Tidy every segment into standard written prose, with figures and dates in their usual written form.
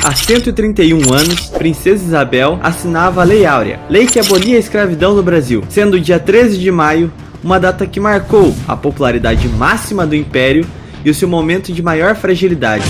Há 131 anos, Princesa Isabel assinava a Lei Áurea, lei que abolia a escravidão no Brasil, sendo o dia 13 de maio uma data que marcou a popularidade máxima do Império e o seu momento de maior fragilidade.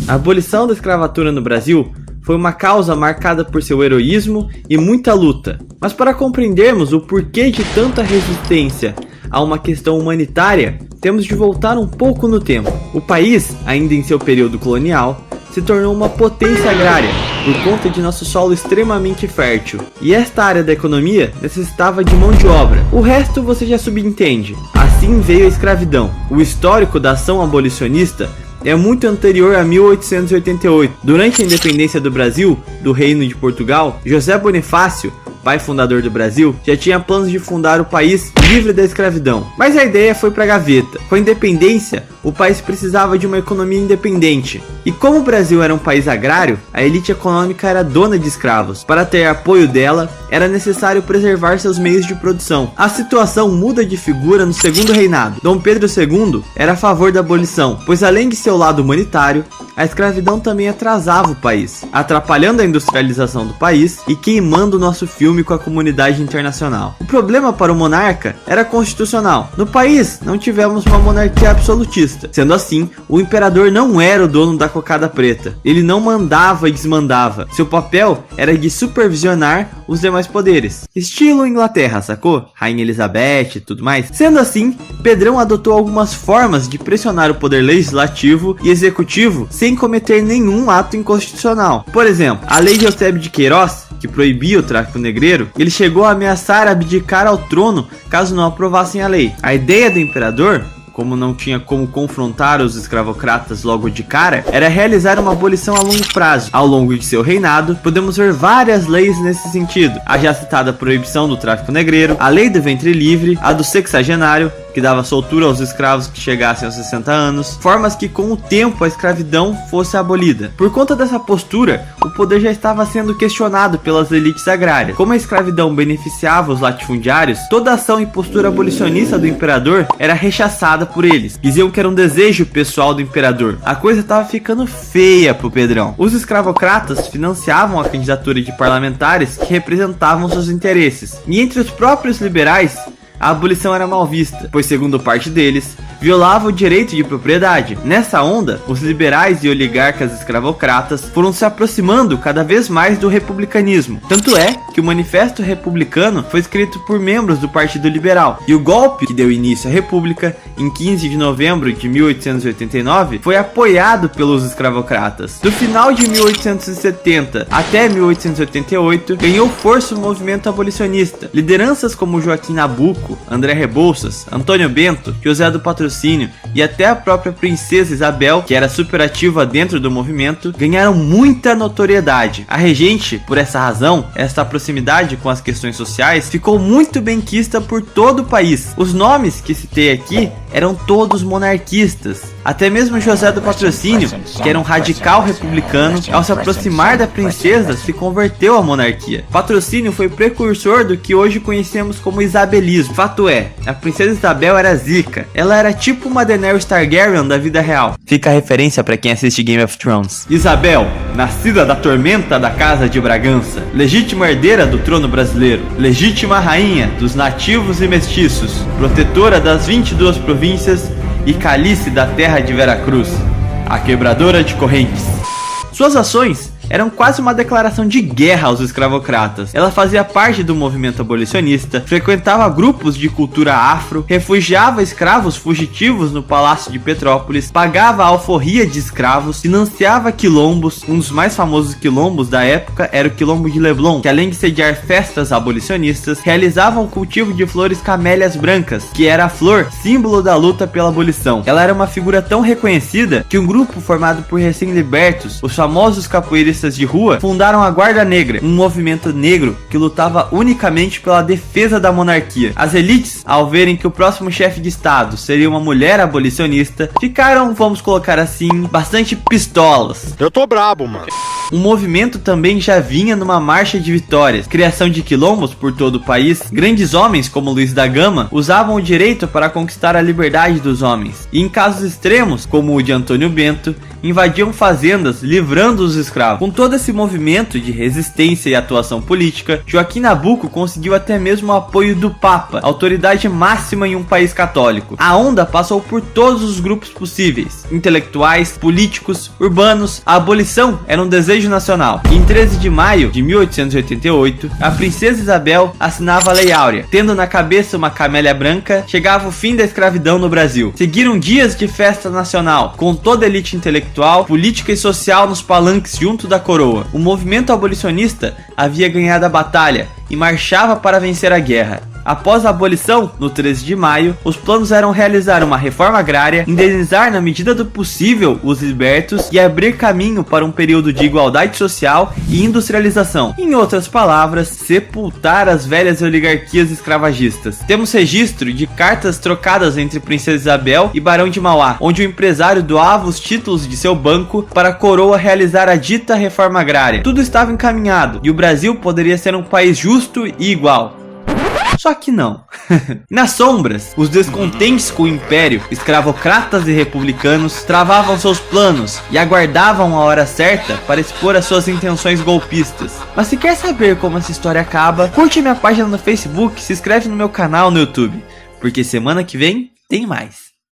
A abolição da escravatura no Brasil foi uma causa marcada por seu heroísmo e muita luta. Mas para compreendermos o porquê de tanta resistência a uma questão humanitária, temos de voltar um pouco no tempo. O país, ainda em seu período colonial, se tornou uma potência agrária por conta de nosso solo extremamente fértil. E esta área da economia necessitava de mão de obra. O resto você já subentende. Assim veio a escravidão. O histórico da ação abolicionista é muito anterior a 1888. Durante a independência do Brasil, do Reino de Portugal, José Bonifácio, pai fundador do Brasil, já tinha planos de fundar o país livre da escravidão. Mas a ideia foi para a gaveta. Com a independência, o país precisava de uma economia independente. E como o Brasil era um país agrário, a elite econômica era dona de escravos. Para ter apoio dela, era necessário preservar seus meios de produção. A situação muda de figura no segundo reinado. Dom Pedro II era a favor da abolição, pois além de seu lado humanitário, a escravidão também atrasava o país, atrapalhando a industrialização do país e queimando o nosso filme com a comunidade internacional. O problema para o monarca era constitucional. No país, não tivemos uma monarquia absolutista. Sendo assim, o imperador não era o dono da cocada preta. Ele não mandava e desmandava. Seu papel era de supervisionar os demais poderes. Estilo Inglaterra, sacou? Rainha Elizabeth e tudo mais. Sendo assim, Pedrão adotou algumas formas de pressionar o poder legislativo e executivo sem cometer nenhum ato inconstitucional. Por exemplo, a lei de Eusébio de Queiroz, que proibia o tráfico negreiro, ele chegou a ameaçar abdicar ao trono caso não aprovassem a lei. A ideia do imperador, como não tinha como confrontar os escravocratas logo de cara, era realizar uma abolição a longo prazo. Ao longo de seu reinado, podemos ver várias leis nesse sentido. A já citada proibição do tráfico negreiro, a lei do ventre livre, a do sexagenário, que dava soltura aos escravos que chegassem aos 60 anos, formas que com o tempo a escravidão fosse abolida. Por conta dessa postura, o poder já estava sendo questionado pelas elites agrárias. Como a escravidão beneficiava os latifundiários, toda ação e postura abolicionista do imperador era rechaçada por eles. Diziam que era um desejo pessoal do imperador. A coisa estava ficando feia pro Pedrão. Os escravocratas financiavam a candidatura de parlamentares que representavam seus interesses. E entre os próprios liberais, a abolição era mal vista, pois segundo parte deles, violava o direito de propriedade. Nessa onda, os liberais e oligarcas escravocratas foram se aproximando cada vez mais do republicanismo. Tanto é que o Manifesto Republicano foi escrito por membros do Partido Liberal. E o golpe que deu início à República, em 15 de novembro de 1889, foi apoiado pelos escravocratas. Do final de 1870 até 1888, ganhou força o movimento abolicionista. Lideranças como Joaquim Nabuco, André Rebouças, Antônio Bento, José do Patrocínio e até a própria Princesa Isabel, que era superativa dentro do movimento, ganharam muita notoriedade. A regente, por essa razão, esta proximidade com as questões sociais, ficou muito benquista por todo o país. Os nomes que citei aqui eram todos monarquistas. Até mesmo José do Patrocínio, que era um radical republicano, ao se aproximar da princesa, se converteu à monarquia. Patrocínio foi precursor do que hoje conhecemos como isabelismo. Fato é, a princesa Isabel era zica. Ela era tipo uma Daenerys Targaryen da vida real. Fica a referência para quem assiste Game of Thrones. Isabel, nascida da tormenta da casa de Bragança, legítima herdeira do trono brasileiro, legítima rainha dos nativos e mestiços, protetora das 22 províncias e calice da terra de Veracruz, a quebradora de correntes. Suas ações eram quase uma declaração de guerra aos escravocratas. Ela fazia parte do movimento abolicionista, frequentava grupos de cultura afro, refugiava escravos fugitivos no Palácio de Petrópolis, pagava a alforria de escravos, financiava quilombos. Um dos mais famosos quilombos da época era o Quilombo de Leblon, que além de sediar festas abolicionistas, realizava o cultivo de flores camélias brancas, que era a flor símbolo da luta pela abolição. Ela era uma figura tão reconhecida que um grupo formado por recém-libertos, os famosos capoeiristas abolicionistas de rua fundaram a Guarda Negra, um movimento negro que lutava unicamente pela defesa da monarquia. As elites, ao verem que o próximo chefe de estado seria uma mulher abolicionista, ficaram, vamos colocar assim, bastante pistolas. Eu tô brabo, mano. O movimento também já vinha numa marcha de vitórias, criação de quilombos por todo o país. Grandes homens como Luiz da Gama usavam o direito para conquistar a liberdade dos homens, e em casos extremos, como o de Antônio Bento, invadiam fazendas livrando os escravos. Com todo esse movimento de resistência e atuação política, Joaquim Nabuco conseguiu até mesmo o apoio do Papa, autoridade máxima em um país católico. A onda passou por todos os grupos possíveis, intelectuais, políticos, urbanos. A abolição era um desejo nacional. Em 13 de maio de 1888, a princesa Isabel assinava a Lei Áurea. Tendo na cabeça uma camélia branca, chegava o fim da escravidão no Brasil. Seguiram dias de festa nacional, com toda a elite intelectual, política e social nos palanques junto da coroa. O movimento abolicionista havia ganhado a batalha e marchava para vencer a guerra. Após a abolição, no 13 de maio, os planos eram realizar uma reforma agrária, indenizar na medida do possível os libertos e abrir caminho para um período de igualdade social e industrialização. Em outras palavras, sepultar as velhas oligarquias escravagistas. Temos registro de cartas trocadas entre Princesa Isabel e Barão de Mauá, onde o empresário doava os títulos de seu banco para a coroa realizar a dita reforma agrária. Tudo estava encaminhado e o Brasil poderia ser um país justo e igual. Só que não. Nas sombras, os descontentes com o império, escravocratas e republicanos, travavam seus planos e aguardavam a hora certa para expor as suas intenções golpistas. Mas se quer saber como essa história acaba, curte minha página no Facebook e se inscreve no meu canal no YouTube, porque semana que vem tem mais.